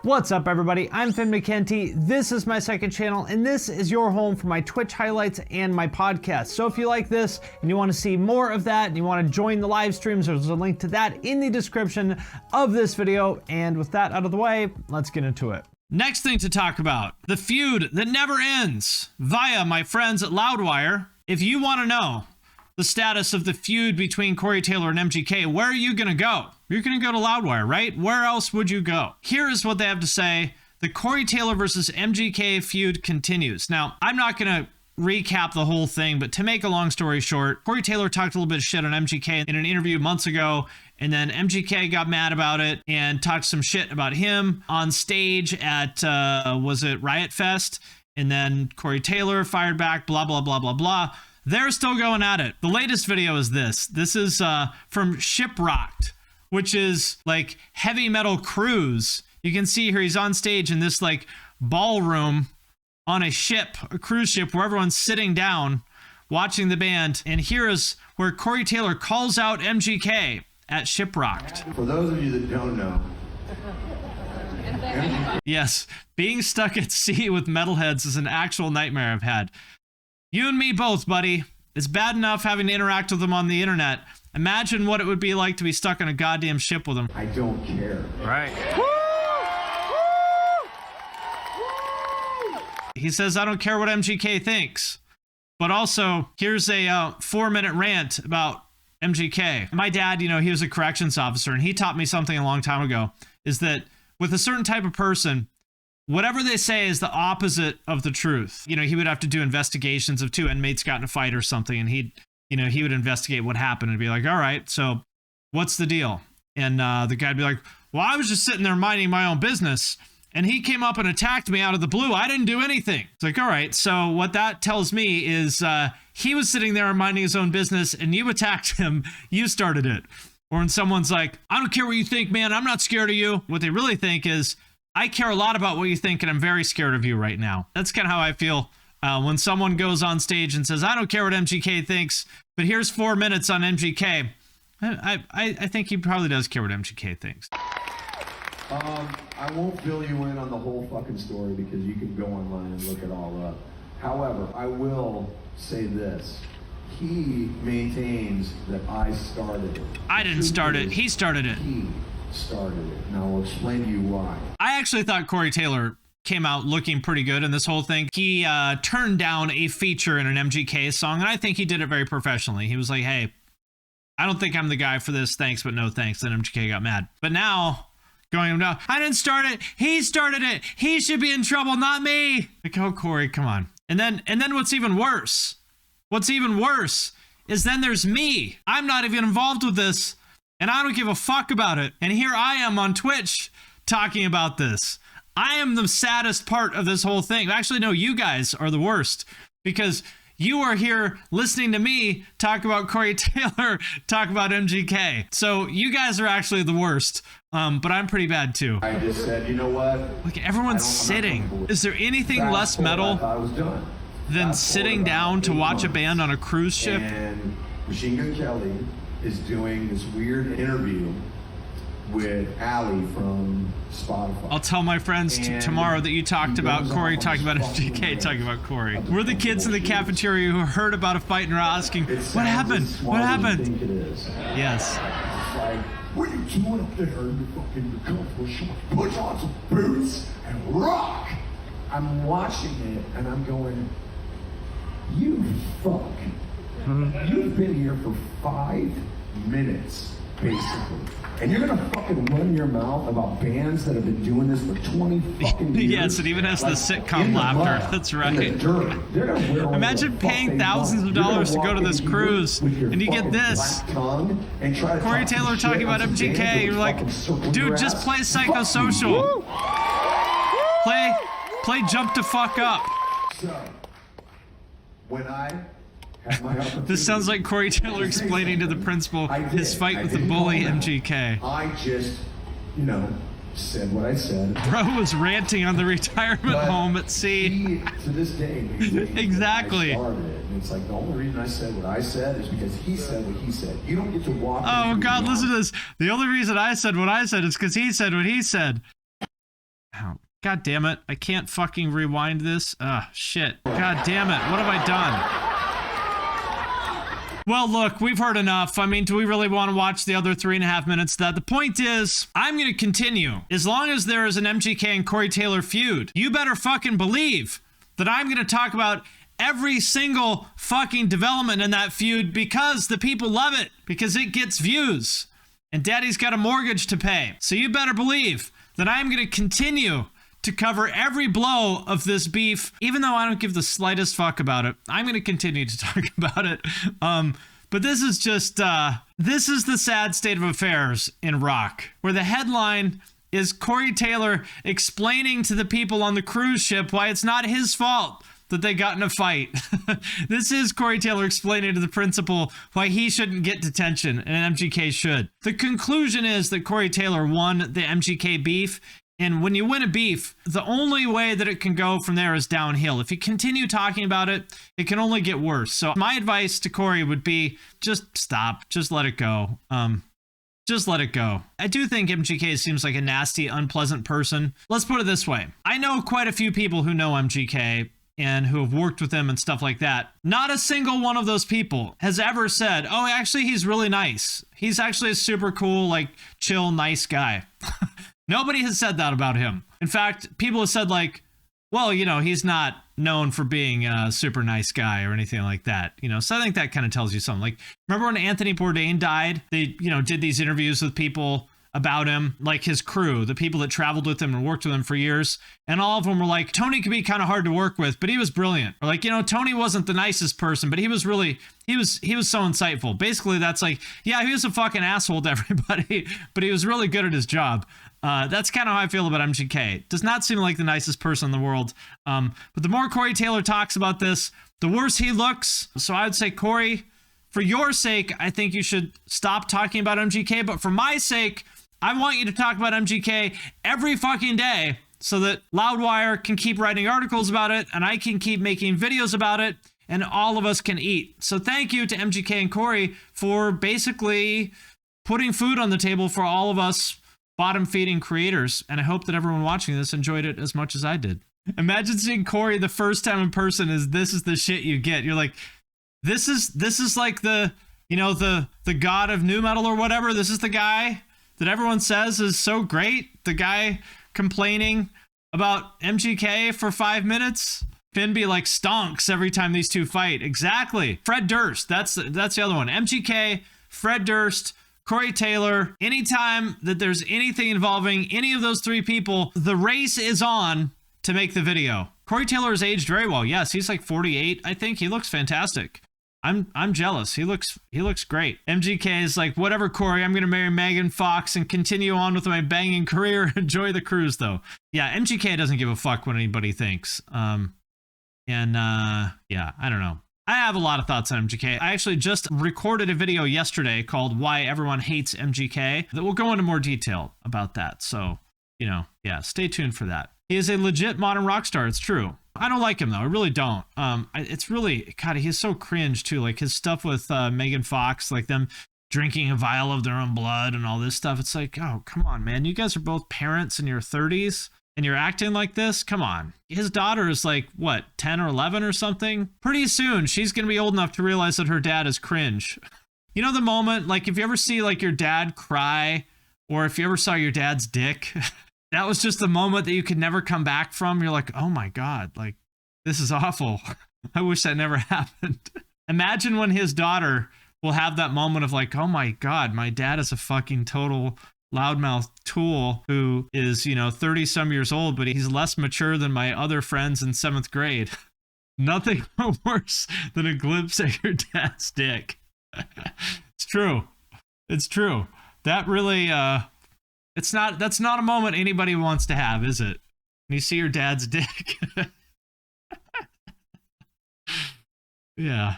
What's up, everybody? I'm Mckenty. This is my second channel, and this is your home for my Twitch highlights and my podcast. So if you like this and you want to see more of that and you want to join the live streams, there's a link to that in the description of this video. And with that out of the way, let's get into it. Next thing to talk about, the feud that never ends via my friends at Loudwire. If you want to know the status of the feud between Corey Taylor and MGK, where are you going to go? You're going to go to Loudwire, right? Where else would you go? Here is what they have to say. The Corey Taylor versus MGK feud continues. Now, I'm not going to recap the whole thing, but to make a long story short, Corey Taylor talked a little bit of shit on MGK in an interview months ago, and then MGK got mad about it and talked some shit about him on stage at, was it Riot Fest? And then Corey Taylor fired back, blah, blah, blah, blah, blah. They're still going at it. The latest video is this. This is from ShipRocked, which is like heavy metal cruise. You can see here he's on stage in this like ballroom on a ship, a cruise ship, where everyone's sitting down watching the band. And here is where Corey Taylor calls out MGK at ShipRocked. For those of you that don't know, yes, being stuck at sea with metalheads is an actual nightmare I've had. You and me both, buddy. It's bad enough having to interact with them on the internet. Imagine what it would be like to be stuck on a goddamn ship with them. I don't care. Right. He says, I don't care what MGK thinks. But also, here's a 4-minute rant about MGK. My dad, you know, he was a corrections officer, and he taught me something a long time ago, is that with a certain type of person, whatever they say is the opposite of the truth. You know, he would have to do investigations of 2 inmates got in a fight or something, and he would investigate what happened and be like, all right, so what's the deal? And the guy'd be like, well, I was just sitting there minding my own business, and he came up and attacked me out of the blue. I didn't do anything. It's like, all right, so what that tells me is he was sitting there minding his own business, and you attacked him. You started it. Or when someone's like, I don't care what you think, man. I'm not scared of you. What they really think is, I care a lot about what you think, and I'm very scared of you right now. That's kind of how I feel when someone goes on stage and says, I don't care what MGK thinks, but here's 4 minutes on MGK. I think he probably does care what MGK thinks. I won't fill you in on the whole fucking story because you can go online and look it all up. However, I will say this. He maintains that I started it. I didn't start it. He started it. He started it. And I will explain to you why. I actually thought Corey Taylor came out looking pretty good in this whole thing. He turned down a feature in an MGK song, and I think he did it very professionally. He was like, hey, I don't think I'm the guy for this. Thanks, but no thanks. Then MGK got mad. But now, going down, I didn't start it. He started it. He should be in trouble, not me. Like, oh, Corey, come on. And then what's even worse is then there's me. I'm not even involved with this, and I don't give a fuck about it. And here I am on Twitch talking about this. I am the saddest part of this whole thing. Actually, no, you guys are the worst, because you are here listening to me talk about Corey Taylor, talk about MGK. So you guys are actually the worst, but I'm pretty bad too. I just said, you know what? Look, everyone's sitting. Is there anything less metal than sitting down to watch a band on a cruise ship? And Machine Gun Kelly is doing this weird interview with Ali from Spotify. I'll tell my friends tomorrow that you talked about Corey talking about MGK talking about Corey. We're the kids in the cafeteria who heard about a fight and are asking, what happened? What happened? Think it is. Yes. Like, what are you doing up there in your fucking comfortable shorts? Put on some boots and rock. I'm watching it and I'm going, you fuck. You've been here for 5 minutes, basically. And you're gonna fucking run your mouth about bands that have been doing this for 20 fucking years? Yes, it even has like, the sitcom laughter. That's right. Imagine paying thousands of dollars to go to this cruise, and you get this. Corey Taylor talking about MGK. You're like, dude, just play Psychosocial. Play Jump to Fuck Up. So, when I this sounds like Corey Taylor explaining to the principal his fight with the bully MGK. I just, you know, said what I said. Bro was ranting on the retirement home at sea. He, to this day, exactly. I started it. And it's like the only reason I said what I said is because he said what he said. You don't get to walk. Oh God, listen to this. The only reason I said what I said is because he said what he said. God damn it. I can't fucking rewind this. Shit. God damn it. What have I done? Well, look, we've heard enough. I mean, do we really want to watch the other 3.5 minutes of that? The point is, I'm going to continue. As long as there is an MGK and Corey Taylor feud, you better fucking believe that I'm going to talk about every single fucking development in that feud because the people love it, because it gets views. And daddy's got a mortgage to pay. So you better believe that I'm going to continue to cover every blow of this beef, even though I don't give the slightest fuck about it. I'm going to continue to talk about it. But this is just, this is the sad state of affairs in rock, where the headline is Corey Taylor explaining to the people on the cruise ship why it's not his fault that they got in a fight. This is Corey Taylor explaining to the principal why he shouldn't get detention and MGK should. The conclusion is that Corey Taylor won the MGK beef. And when you win a beef, the only way that it can go from there is downhill. If you continue talking about it, it can only get worse. So my advice to Corey would be just stop. Just let it go. Just let it go. I do think MGK seems like a nasty, unpleasant person. Let's put it this way. I know quite a few people who know MGK and who have worked with him and stuff like that. Not a single one of those people has ever said, oh, actually, he's really nice. He's actually a super cool, like, chill, nice guy. Nobody has said that about him. In fact, people have said like, well, you know, he's not known for being a super nice guy or anything like that. You know, so I think that kind of tells you something. Like, remember when Anthony Bourdain died? They, you know, did these interviews with people about him, like his crew, the people that traveled with him and worked with him for years. And all of them were like, Tony could be kind of hard to work with, but he was brilliant. Or like, you know, Tony wasn't the nicest person, but he was really, he was so insightful. Basically, that's like, yeah, he was a fucking asshole to everybody, but he was really good at his job. That's kind of how I feel about MGK. Does not seem like the nicest person in the world. But the more Corey Taylor talks about this, the worse he looks. So I would say, Corey, for your sake, I think you should stop talking about MGK. But for my sake, I want you to talk about MGK every fucking day so that Loudwire can keep writing articles about it and I can keep making videos about it and all of us can eat. So thank you to MGK and Corey for basically putting food on the table for all of us bottom feeding creators. And I hope that everyone watching this enjoyed it as much as I did. Imagine seeing Corey the first time in person this is the shit you get. You're like, this is like the, you know, the god of nu metal or whatever. This is the guy that everyone says is so great. The guy complaining about MGK for 5 minutes. Finby like stonks every time these two fight. Exactly. Fred Durst. That's the other one. MGK, Fred Durst, Corey Taylor. Anytime that there's anything involving any of those three people, the race is on to make the video. Corey Taylor has aged very well. Yes, he's like 48. I think he looks fantastic. I'm jealous. He looks great. MGK is like, whatever, Corey, I'm going to marry Megan Fox and continue on with my banging career. Enjoy the cruise, though. Yeah, MGK doesn't give a fuck what anybody thinks. Yeah, I don't know. I have a lot of thoughts on MGK. I actually just recorded a video yesterday called Why Everyone Hates MGK that will go into more detail about that. So, you know, yeah, stay tuned for that. He is a legit modern rock star. It's true. I don't like him though. I really don't. It's really, God, he's so cringe too. Like his stuff with Megan Fox, like them drinking a vial of their own blood and all this stuff. It's like, oh, come on, man. You guys are both parents in your 30s and you're acting like this. Come on. His daughter is like, what, 10 or 11 or something? Pretty soon, she's going to be old enough to realize that her dad is cringe. You know the moment, like if you ever see like your dad cry or if you ever saw your dad's dick, that was just the moment that you could never come back from. You're like, oh my God, like this is awful. I wish that never happened. Imagine when his daughter will have that moment of like, oh my God, my dad is a fucking total loudmouth tool who is, you know, 30 some years old, but he's less mature than my other friends in 7th grade. Nothing worse than a glimpse at your dad's dick. It's true. It's true. That really, that's not a moment anybody wants to have, is it? When you see your dad's dick. Yeah.